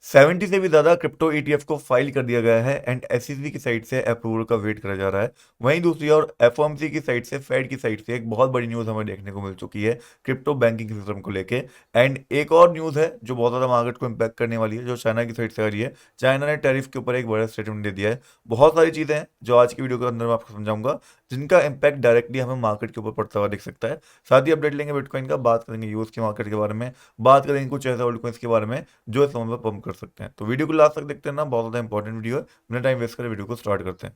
70 से भी ज़्यादा क्रिप्टो ईटीएफ को फाइल कर दिया गया है एंड एसईसी की साइड से अप्रूवल का वेट करा जा रहा है। वहीं दूसरी ओर एफओएमसी की साइड से फेड की साइड से एक बहुत बड़ी न्यूज़ हमें देखने को मिल चुकी है क्रिप्टो बैंकिंग सिस्टम को लेके। एंड एक और न्यूज़ है जो बहुत ज़्यादा मार्केट को इम्पैक्ट करने वाली है, जो चाइना की साइड से आ रही है। चाइना ने टैरिफ के ऊपर एक बड़ा स्टेटमेंट दे दिया है। बहुत सारी चीज़ें हैं जो आज की वीडियो के अंदर मैं आपको समझाऊंगा, जिनका इम्पैक्ट डायरेक्टली हमें मार्केट के ऊपर पड़ता हुआ दिख सकता है। साथ ही अपडेट लेंगे बिटकॉइन का, बात करेंगे यूएस के मार्केट के बारे में, बात करेंगे कुछ ऐसे ऑल्ट कॉइन्स के बारे में जो इस समय में पंप कर सकते हैं। तो वीडियो को लास्ट तक देखते हैं ना, बहुत ज़्यादा इंपॉर्टेंट वीडियो है। बिना टाइम वेस्ट करे वीडियो को स्टार्ट करते हैं।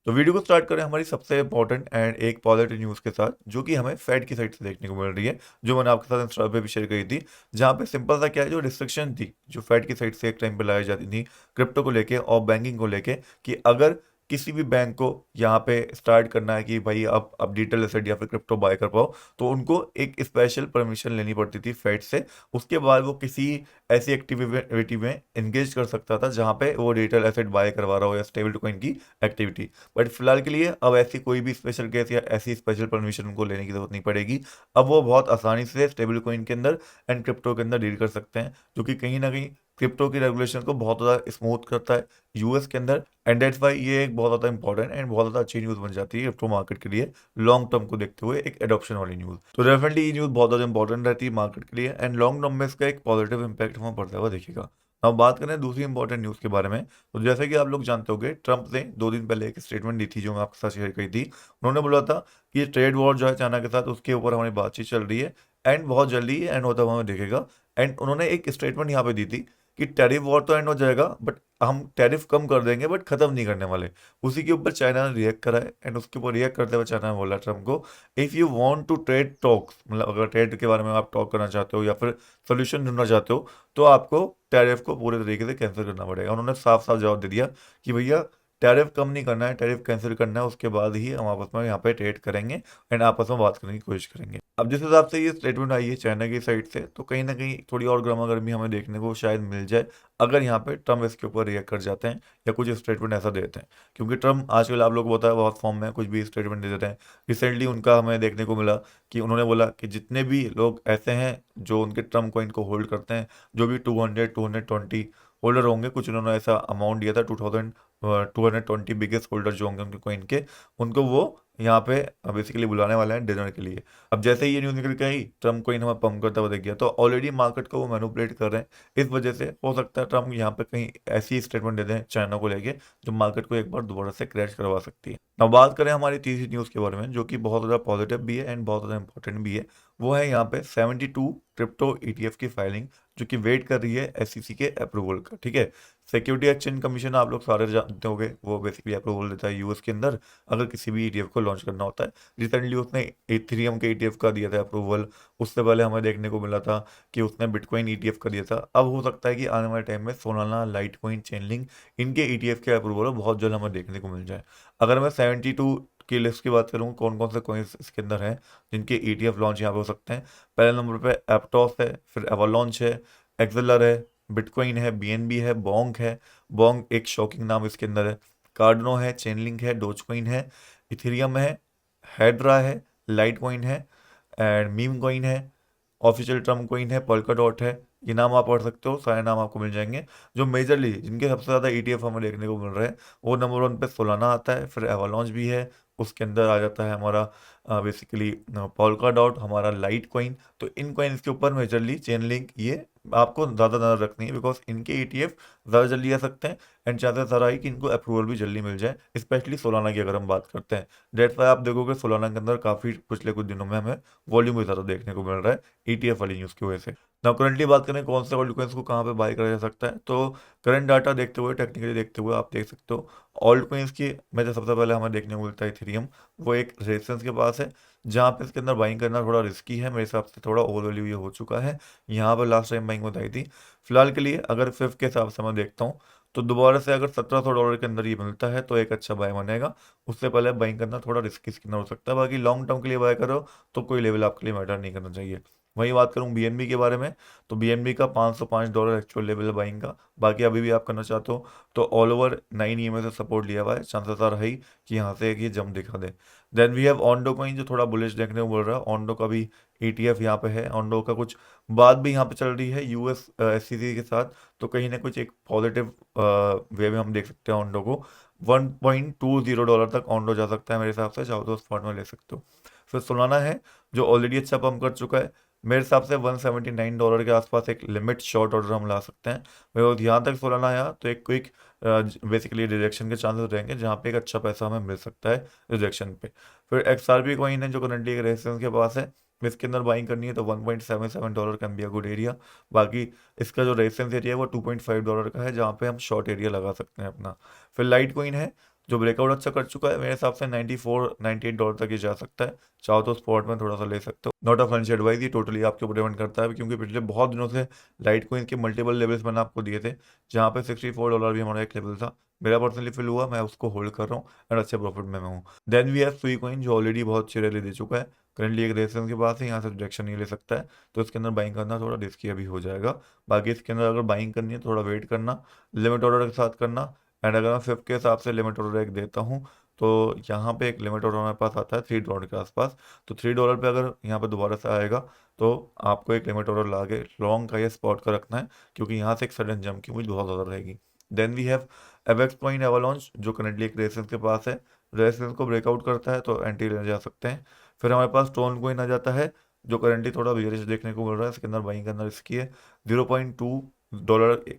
तो वीडियो को स्टार्ट करें हमारी सबसे इंपॉर्टेंट एंड एक पॉजिटिव न्यूज़ के साथ, जो कि हमें फेड की साइड से देखने को मिल रही है, जो मैंने आपके साथ इंस्टा पे भी शेयर करी थी। जहाँ पे सिंपल सा क्या है, जो रिस्ट्रिक्शन थी जो फेड की साइड से एक टाइम पे लाई जाती थी क्रिप्टो को लेके और बैंकिंग को लेके, कि अगर किसी भी बैंक को यहाँ पे स्टार्ट करना है कि भाई आप डिजिटल एसेट या फिर क्रिप्टो बाय कर पाओ, तो उनको एक स्पेशल परमिशन लेनी पड़ती थी फेड से। उसके बाद वो किसी ऐसी एक्टिविटी में एंगेज कर सकता था जहाँ पे वो डिजिटल एसेट बाय करवा रहा हो या स्टेबल कॉइन की एक्टिविटी। बट फिलहाल के लिए अब ऐसी कोई भी स्पेशल केस या ऐसी स्पेशल परमिशन उनको लेने की जरूरत नहीं पड़ेगी। अब वो बहुत आसानी से स्टेबल कॉइन के अंदर एंड क्रिप्टो के अंदर डील कर सकते हैं, जो कि कहीं ना कहीं क्रिप्टो की रेगुलेशन को बहुत ज़्यादा स्मूथ करता है यूएस के अंदर। एंड डेट्स वाई ये एक बहुत ज़्यादा इंपॉर्टेंट एंड बहुत ज़्यादा अच्छी न्यूज़ बन जाती है क्रिप्टो मार्केट के लिए, लॉन्ग टर्म को देखते हुए एक एडॉप्शन वाली न्यूज़। तो डेफिनेटली ये न्यूज़ बहुत ज़्यादा इंपॉर्टेंट रहती है मार्केट के लिए एंड लॉन्ग टर्म में इसका एक पॉजिटिव इंपैक्ट हमें पड़ता हुआ दिखेगा। अब बात करें दूसरी इंपॉर्टेंट न्यूज़ के बारे में, तो जैसे कि आप लोग जानते होंगे, ट्रंप ने 2 दिन पहले एक स्टेटमेंट दी थी जो मैं आपके साथ शेयर करी थी। उन्होंने बोला था कि ये ट्रेड वॉर जो है चाइना के साथ, उसके ऊपर हमारी बातचीत चल रही है एंड बहुत जल्दी एंड होता हुआ हमें दिखेगा। एंड उन्होंने एक स्टेटमेंट यहाँ पे दी थी कि टैरिफ वॉर तो एंड हो जाएगा, बट हम टैरिफ कम कर देंगे बट खत्म नहीं करने वाले। उसी के ऊपर चाइना ने रिएक्ट करा है एंड उसके ऊपर रिएक्ट करते हुए चाइना ने बोला ट्रम्प को, if you want to trade talks, मतलब अगर ट्रेड के बारे में आप टॉक करना चाहते हो या फिर सोल्यूशन ढूंढना चाहते हो, तो आपको टैरिफ को पूरे तरीके से कैंसिल करना पड़ेगा। उन्होंने साफ साफ जवाब दे दिया कि भैया टैरिफ कम नहीं करना है, टैरिफ कैंसिल करना है, उसके बाद ही हम आपस में यहाँ पे ट्रेड करेंगे एंड आपस में बात करने की कोशिश करेंगे। अब जिस हिसाब से ये स्टेटमेंट आई है चाइना की साइड से, तो कहीं ना कहीं थोड़ी और गर्मा गर्मी हमें देखने को शायद मिल जाए अगर यहाँ पे ट्रम्प इसके ऊपर रिएक्ट कर जाते हैं या कुछ स्टेटमेंट ऐसा देते हैं। क्योंकि ट्रम्प आजकल आप लोग को पता है बहुत फॉर्म में कुछ भी स्टेटमेंट दे देते हैं। रिसेंटली उनका हमें देखने को मिला कि उन्होंने बोला कि जितने भी लोग ऐसे हैं जो उनके ट्रम्प कॉइन को होल्ड करते हैं, जो भी 220 होल्डर होंगे, कुछ उन्होंने ऐसा अमाउंट दिया था, 220 बिगेस्ट होल्डर जो होंगे उनके कॉइन के, उनको वो यहाँ पे बेसिकली बुलाने वाले हैं डिनर के लिए। अब जैसे ही ये न्यूज़ निकल के आई, ट्रम्प कॉइन हमें पंप करता हुआ दिख गया, तो ऑलरेडी मार्केट को वो मैनिपुलेट कर रहे हैं। इस वजह से हो सकता है ट्रम्प यहाँ पे कहीं ऐसी स्टेटमेंट दे दें चाइना को लेके जो मार्केट को एक बार दोबारा से क्रैश करवा सकती है। अब बात करें हमारी तीसरी न्यूज़ के बारे में, जो कि बहुत ज़्यादा पॉजिटिव भी है एंड बहुत ज़्यादा इंपॉर्टेंट भी है। वो है यहाँ पे 72 क्रिप्टो ईटीएफ की फाइलिंग, जो कि वेट कर रही है एसईसी के अप्रूवल का। ठीक है, सिक्योरिटी एक्सचेंज कमीशन आप लोग सारे जानते होंगे, वो बेसिकली अप्रूवल देता है यूएस के अंदर अगर किसी भी ईटीएफ को लॉन्च करना होता है। रिसेंटली उसने इथेरियम के ईटीएफ का दिया था अप्रूवल। उससे पहले हमें देखने को मिला था कि उसने बिटकॉइन ईटीएफ का दिया था। अब हो सकता है कि आने वाले टाइम में सोलाना, लाइटकॉइन, चेनलिंक, इनके ईटीएफ के अप्रूवल बहुत जल्द हमें देखने को मिल जाए। अगर मैं 72 की लिस्ट की बात करूँ कौन कौन से कॉइन्स इसके अंदर हैं जिनके ईटीएफ लॉन्च यहाँ पे हो सकते हैं, पहले नंबर पे एप्टॉस है, फिर एवलॉन्च है, एक्सेलर है, बिटकॉइन है, बीएनबी है, बोंग है। बोंग एक शॉकिंग नाम इसके अंदर है। कार्डनो है, चेनलिंक है, डोजकॉइन है, इथेरियम है, हेड्रा है, लाइट कॉइन है एंड मीम कॉइन है, ऑफिशियल टर्म कॉइन है, पोल्का डॉट है। ये नाम आप पढ़ सकते हो, सारे नाम आपको मिल जाएंगे। जो मेजरली जिनके सबसे ज़्यादा ईटीएफ हमें देखने को मिल रहे हैं, वो नंबर 1 पे सोलाना आता है, फिर एवालॉन्च भी है, उसके अंदर आ जाता है हमारा बेसिकली पोल्का डॉट, हमारा लाइट कॉइन। तो इन कॉइन्स के ऊपर मेजरली चेन लिंक, ये आपको ज़्यादा नजर रखनी है बिकॉज इनके ईटीएफ ज़्यादा जल्दी आ सकते हैं एंड चांसेस ज़्यादा है कि इनको अप्रूवल भी जल्दी मिल जाए, स्पेशली सोलाना की अगर हम बात करते हैं। डेट्स वाई आप देखोगे सोलाना के अंदर काफ़ी पिछले कुछ दिनों में हमें वॉल्यूम भी ज़्यादा देखने को मिल रहा है ईटीएफ वाली न्यूज़ की वजह से। नाउ करंटली बात करें कौन से ऑल्ट कॉइन्स को कहाँ पे बाय करा जा सकता है, तो करंट डाटा देखते हुए, टेक्निकली देखते हुए आप देख सकते हो ऑल्ट कॉइन्स की में जो सबसे पहले हमें देखने को मिलता है इथेरियम। वो एक रेजिस्टेंस के पास है जहाँ पे इसके अंदर बाइंग करना थोड़ा रिस्की है, मेरे हिसाब से थोड़ा ओवर वैल्यू ये हो चुका है। यहाँ पर लास्ट टाइम बाइंग बताई थी। फिलहाल के लिए अगर फिफ्थ के हिसाब से मैं देखता हूँ, तो दोबारा से अगर $1700 के अंदर ये मिलता है तो एक अच्छा बाय बनेगा। उससे पहले बाइंग करना थोड़ा रिस्की इसके अंदर हो सकता है। बाकी लॉन्ग टर्म के लिए बाय करो तो कोई लेवल आपके लिए मैटर नहीं करना चाहिए। वहीं बात करूं बीएनबी के बारे में, तो बीएनबी का $505 एक्चुअल लेवल है बाइंग का। बाकी अभी भी आप करना चाहते हो तो ऑल ओवर 9 ईएमए से सपोर्ट लिया हुआ है, चांसेस आर हाई कि यहाँ से एक ये जंप दिखा दे। Then we have Ondo coin, जो थोड़ा बुलिश देखने को बोल रहा है। ऑन्डो का भी ETF यहाँ पे है। ऑन्डो का कुछ बात भी यहाँ पे चल रही है US SEC के साथ, तो कहीं ना कुछ एक पॉजिटिव वे में हम देख सकते हैं ऑन्डो को। $1.20 तक ऑन्डो जा सकता है मेरे हिसाब से, चाहो तो स्पॉट में ले सकते हो। फिर सोलाना है जो ऑलरेडी अच्छा पंप कर चुका है, मेरे हिसाब से $179 के आसपास एक लिमिट शॉर्ट ऑर्डर हम ला सकते हैं। और यहाँ तक सोलाना आया तो एक क्विक बेसिकली डिरेक्शन के चांसेस रहेंगे, जहाँ पे एक अच्छा पैसा हमें मिल सकता है डिरेक्शन पे। फिर XRP कॉइन है जो करंटली एक रेजिस्टेंस के पास है, इसके अंदर बाइंग करनी है तो $1.77 can be a good area. बाकी इसका जो रेजिस्टेंस एरिया है वो $2.5 का है, जहाँ पे हम शॉर्ट एरिया लगा सकते हैं अपना। फिर लाइट कॉइन है जो ब्रेकआउट अच्छा कर चुका है, मेरे हिसाब से $94-98 तक ही जा सकता है, चाहो तो स्पॉट में थोड़ा सा ले सकते हो। नॉट अ फाइनेंशियल एडवाइस, ये टोटली आपके ऊपर डिपेंड करता है, क्योंकि पिछले बहुत दिनों से लाइट कॉइन के मल्टीपल लेवल्स मैंने आपको दिए थे, जहाँ पे $64 भी हमारा एक लेवल था। मेरा पर्सनली फील हुआ, मैं उसको होल्ड कर रहा हूँ एंड अच्छे प्रॉफिट में मैं हूँ। देन वी हैव सुई कॉइन जो ऑलरेडी बहुत अच्छी रैली दे चुका है, करंटली एक रेजिस्टेंस के पास है, यहाँ से डायरेक्शन नहीं ले सकता है, तो इसके अंदर बाइंग करना थोड़ा रिस्की अभी हो जाएगा। बाकी इसके अंदर अगर बाइंग करनी है तो थोड़ा वेट करना, लिमिट ऑर्डर के साथ करना। एंड अगर मैं फिफ्थ के हिसाब से लिमिट ऑर्डर एक देता हूँ, तो यहाँ पे एक लिमिट ऑर्डर हमारे पास आता है $3 के आसपास, तो $3 पे अगर यहाँ पे दोबारा से आएगा तो आपको एक लिमिट ऑर्डर ला के लॉन्ग का या स्पॉट का रखना है, क्योंकि यहाँ से एक सडन जंप की उम्मीद बहुत ज़्यादा रहेगी। Then we have Avax point avalanche जो करंटली एक रेजिस्टेंस के पास है, रेजिस्टेंस को ब्रेकआउट करता है तो एंट्री ले जा सकते हैं। फिर हमारे पास टोन कोइन आ जाता है जो करंटली थोड़ा बियरिश देखने को मिल रहा है, इसके अंदर बाइंग करना रिस्की है। $0.2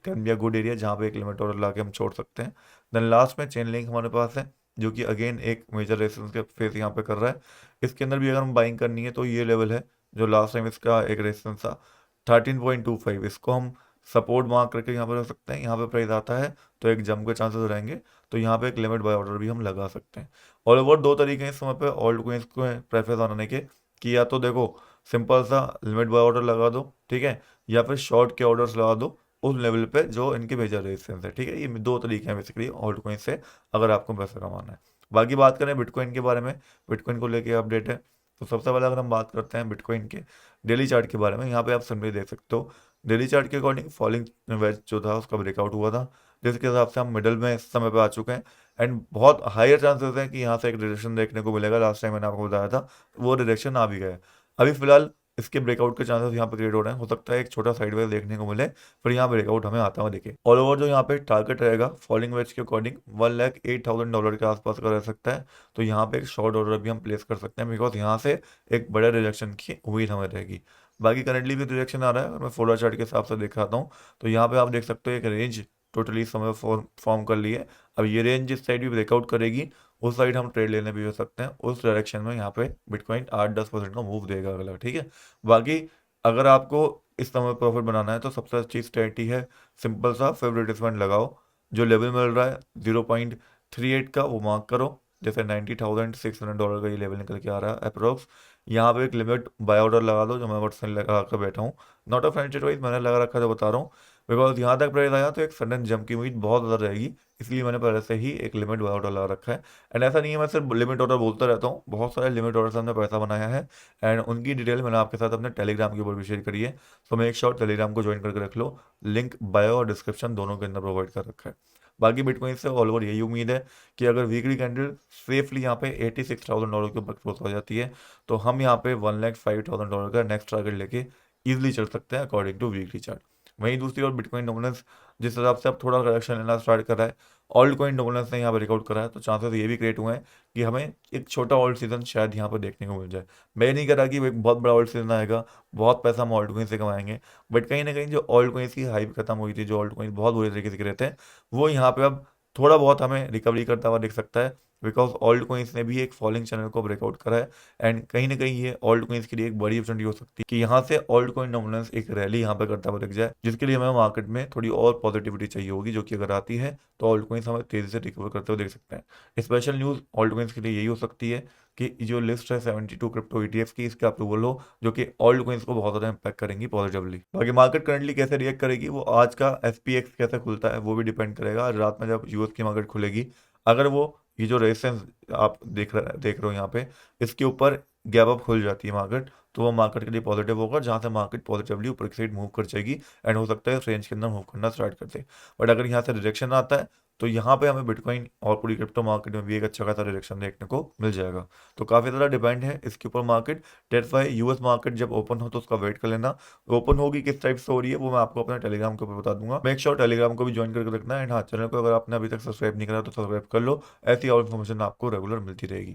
can be a good area, जहाँ पे एक लिमिट ऑर्डर ला के हम छोड़ सकते हैं। देन लास्ट में चेन लिंक हमारे पास है, जो कि अगेन एक मेजर रेजिस्टेंस के फेस यहाँ पे कर रहा है। इसके अंदर भी अगर हम बाइंग करनी है तो ये लेवल है जो लास्ट टाइम इसका एक रेजिस्टेंस था 13.25, इसको हम सपोर्ट मार्क करके यहाँ पे रख सकते हैं। यहाँ पे प्राइस आता है तो एक जंप के चांसेस रहेंगे, तो यहाँ पे एक लिमिट बाय ऑर्डर भी हम लगा सकते हैं। ऑल ओवर दो तरीके हैं इस समय पे ऑल्ट कोइंस को प्रेफरेंस बनाने के, कि या तो देखो सिंपल सा लिमिट बाय ऑर्डर लगा दो, ठीक है, या फिर शॉर्ट के ऑर्डर्स लगा दो उस लेवल पे जो इनके मेजर रेजिस्टेंस है, ठीक है। ये दो तरीके हैं बेसिकली ऑल्ट कोइन से अगर आपको पैसा कमाना है। बाकी बात करें बिटकॉइन के बारे में, बिटकॉइन को लेके अपडेट है, तो सबसे पहले अगर हम बात करते हैं बिटकॉइन के डेली चार्ट के बारे में, यहाँ पे आप सिंपली देख सकते हो डेली चार्ट के अकॉर्डिंग फॉलिंग वेज जो था उसका ब्रेकआउट हुआ था, जिसके हिसाब से हम मिडल में इस समय पे आ चुके हैं। एंड बहुत हायर चांसेस हैं कि यहाँ से एक डायरेक्शन देखने को मिलेगा, लास्ट टाइम मैंने आपको बताया था वो डायरेक्शन आ भी गया है। अभी फिलहाल इसके ब्रेकआउट के चांसेस यहाँ पे क्रिएट हो रहे हैं, हो सकता है एक छोटा साइडवेज देखने को मिले, फिर यहाँ ब्रेकआउट हमें आता हुआ दिखे। ऑल ओवर जो यहाँ पे टारगेट रहेगा फॉलिंग वेज के अकॉर्डिंग $1,08,000 के आसपास का रह सकता है, तो यहाँ पे एक शॉर्ट ऑर्डर भी हम प्लेस कर सकते हैं, बिकॉज यहाँ से एक बड़े रिजेक्शन की उम्मीद हमें रहेगी। बाकी करंटली भी रिजेक्शन आ रहा है, अगर मैं फोल्डर चार्ट के हिसाब से दिखाता हूँ तो यहाँ पे आप देख सकते हो एक रेंज टोटली समय फॉर्म कर ली है। अब ये रेंज जिस साइड भी ब्रेकआउट करेगी उस साइड हम ट्रेड लेने भी हो सकते हैं, उस डायरेक्शन में यहाँ पे बिटकॉइन 8-10% का मूव देगा अगला, ठीक है। बाकी अगर आपको इस समय प्रॉफिट बनाना है तो सबसे अच्छी स्ट्रेटजी है सिंपल सा फेवरेटिसमेंट लगाओ, जो लेवल मिल रहा है 0.38 का वो मार्क करो, जैसे $90,600 का ये लेवल निकल के आ रहा है अप्रोक्स। यहाँ पे एक लिमिट बाय ऑर्डर लगा दो, जो मैं पर्सनली लगा कर बैठा हूँ, नॉट अ फाइनेंशियल एडवाइस, मैंने लगा रखा है तो बता रहा हूँ, बिकॉज यहाँ तक प्राइस आया तो एक सडन जंप की उम्मीद बहुत ज़्यादा रहेगी, इसलिए मैंने पहले से ही एक लिमिट बाय ऑर्डर लगा रखा है। एंड ऐसा नहीं है मैं सिर्फ लिमिट ऑर्डर बोलता रहता हूँ, बहुत सारे लिमिट ऑर्डर से हमने पैसा बनाया है, एंड उनकी डिटेल मैंने आपके साथ अपने टेलीग्राम के ऊपर भी शेयर करी है, तो मैं एक शॉर्ट टेलीग्राम को ज्वाइन करके रख लो, लिंक बायो और डिस्क्रिप्शन दोनों के अंदर प्रोवाइड कर रखा है। बाकी बिटकॉइन से ऑल ओवर यही उम्मीद है कि अगर वीकली कैंडल सेफली यहाँ पे $86,000 के ऊपर क्लोज हो जाती है, तो हम यहाँ पे $1,05,000 का नेक्स्ट टारगेट लेके इजीली चल सकते हैं अकॉर्डिंग टू वीकली चार्ट। वहीं दूसरी ओर बिटकॉइन डोमिनेंस जिस हिसाब से अब थोड़ा करेक्शन लेना स्टार्ट कर रहा है, ऑल्ट कॉइन डोमिनेंस ने यहाँ पे रिकॉर्ड करा है, तो चांसेस ये भी क्रिएट हुए हैं कि हमें एक छोटा ऑल्ट सीजन शायद यहाँ पर देखने को मिल जाए। मैं नहीं कह रहा कि वो एक बहुत बड़ा ऑल्ट सीजन आएगा, बहुत पैसा हम ऑल्ट कॉइन से कमाएंगे, बट कहीं ना कहीं जो ऑल्ट कॉइन की हाइप खत्म हुई थी, जो ऑल्ट कॉइन बहुत बुरी तरीके से गिरे थे, वो यहाँ पे अब थोड़ा बहुत हमें रिकवरी करता हुआ दिख सकता है, बिकॉज ऑल्ट कोइंस ने भी एक फॉलिंग चैनल को ब्रेकआउट करा है। एंड कहीं ना कहीं ये ऑल्ट कोइंस के लिए एक बड़ी अपॉर्चुनिटी हो सकती है कि यहाँ से ऑल्ट कोइन डोमिनेंस एक रैली यहाँ पे करता हुआ दिख जाए, जिसके लिए हमें मार्केट में थोड़ी और पॉजिटिविटी चाहिए होगी, जो कि अगर आती है तो ऑल्ट कोइंस हमें तेजी से रिकवर करते हुए देख सकते हैं। स्पेशल न्यूज़ ऑल्ट कोइंस के लिए यही हो सकती है कि जो लिस्ट है 72 क्रिप्टो ETF की, इसका अप्रूवल हो, जो कि ऑल्ट कोइंस को बहुत ज़्यादा इम्पैक्ट करेंगी पॉजिटिवली। बाकी मार्केट करंटली कैसे रिएक्ट करेगी, वो आज का SPX कैसे खुलता है वो भी डिपेंड करेगा, आज रात में जब US की मार्केट खुलेगी, अगर वो ये जो रेजिस्टेंस आप देख रहे हो यहाँ पे, इसके ऊपर गैप अप खुल जाती है मार्केट, तो वो मार्केट के लिए पॉजिटिव होगा, जहाँ से मार्केट पॉजिटिवली ऊपर की साइड मूव कर जाएगी, एंड हो सकता है इस रेंज के अंदर मूव करना स्टार्ट कर दे। बट अगर यहाँ से रिजेक्शन आता है तो यहाँ पे हमें बिटकॉइन और पूरी क्रिप्टो मार्केट में भी एक अच्छा खासा डायरेक्शन देखने को मिल जाएगा। तो काफ़ी ज़्यादा डिपेंड है इसके ऊपर market. That's why US market जब ओपन हो तो उसका वेट कर लेना। ओपन होगी किस टाइप से हो रही है वो मैं आपको अपने टेलीग्राम के ऊपर बता दूंगा। मेक श्योर टेलीग्राम को भी ज्वाइन करके रखना है। एंड हाँ, चैनल को अगर आपने अभी तक सब्सक्राइब नहीं करा तो सब्सक्राइब कर लो। ऐसी और इन्फॉर्मेशन आपको रेगुलर मिलती रहेगी।